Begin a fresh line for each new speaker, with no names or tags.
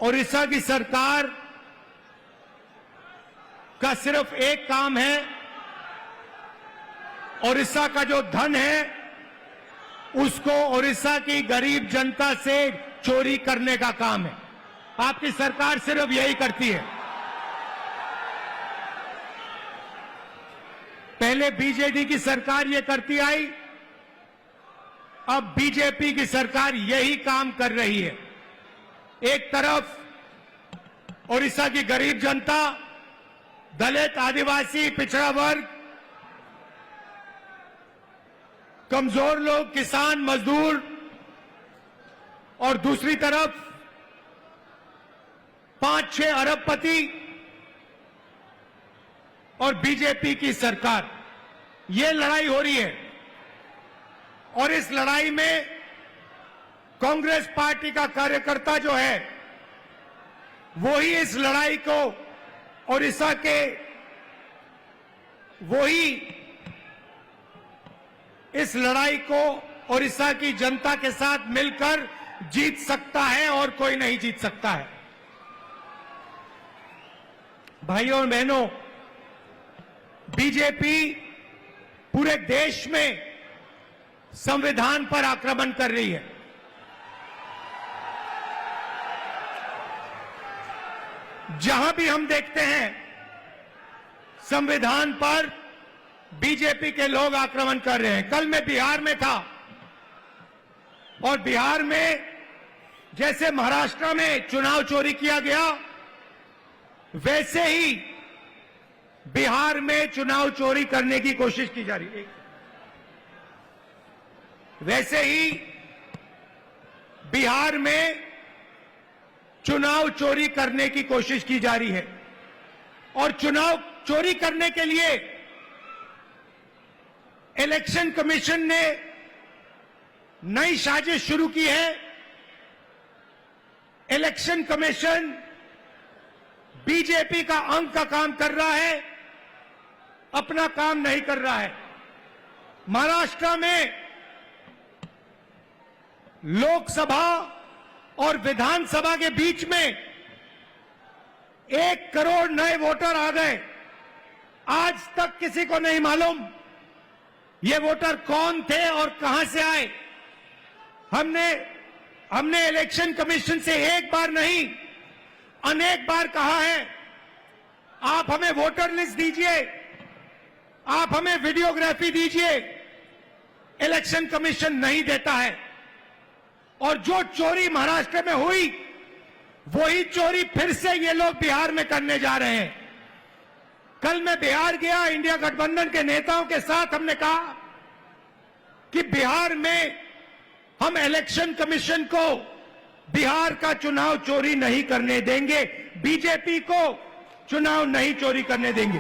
ओडिशा की सरकार का सिर्फ एक काम है, ओडिशा का जो धन है उसको ओडिशा की गरीब जनता से चोरी करने का काम है। आपकी सरकार सिर्फ यही करती है। पहले बीजेडी की सरकार ये करती आई, अब बीजेपी की सरकार यही काम कर रही है। एक तरफ ओडिशा की गरीब जनता, दलित, आदिवासी, पिछड़ा वर्ग, कमजोर लोग, किसान, मजदूर, और दूसरी तरफ 5-6 अरबपति और बीजेपी की सरकार, ये लड़ाई हो रही है। और इस लड़ाई में कांग्रेस पार्टी का कार्यकर्ता जो है वो ही इस लड़ाई को ओडिशा के, वही इस लड़ाई को ओडिशा की जनता के साथ मिलकर जीत सकता है और कोई नहीं जीत सकता है। भाइयों और बहनों, बीजेपी पूरे देश में संविधान पर आक्रमण कर रही है। जहां भी हम देखते हैं संविधान पर बीजेपी के लोग आक्रमण कर रहे हैं। कल मैं बिहार में था और बिहार में जैसे महाराष्ट्र में चुनाव चोरी किया गया, वैसे ही बिहार में चुनाव चोरी करने की कोशिश की जा रही है। वैसे ही बिहार में चुनाव चोरी करने की कोशिश की जा रही है। और चुनाव चोरी करने के लिए इलेक्शन कमीशन ने नई साजिश शुरू की है। इलेक्शन कमीशन बीजेपी का अंग का काम कर रहा है, अपना काम नहीं कर रहा है। महाराष्ट्र में लोकसभा और विधानसभा के बीच में 1 करोड़ नए वोटर आ गए। आज तक किसी को नहीं मालूम ये वोटर कौन थे और कहां से आए। हमने इलेक्शन कमीशन से एक बार नहीं, अनेक बार कहा है, आप हमें वोटर लिस्ट दीजिए, आप हमें वीडियोग्राफी दीजिए। इलेक्शन कमीशन नहीं देता है। और जो चोरी महाराष्ट्र में हुई, वही चोरी फिर से ये लोग बिहार में करने जा रहे हैं। कल मैं बिहार गया, इंडिया गठबंधन के नेताओं के साथ हमने कहा कि बिहार में हम इलेक्शन कमीशन को बिहार का चुनाव चोरी नहीं करने देंगे, बीजेपी को चुनाव नहीं चोरी करने देंगे।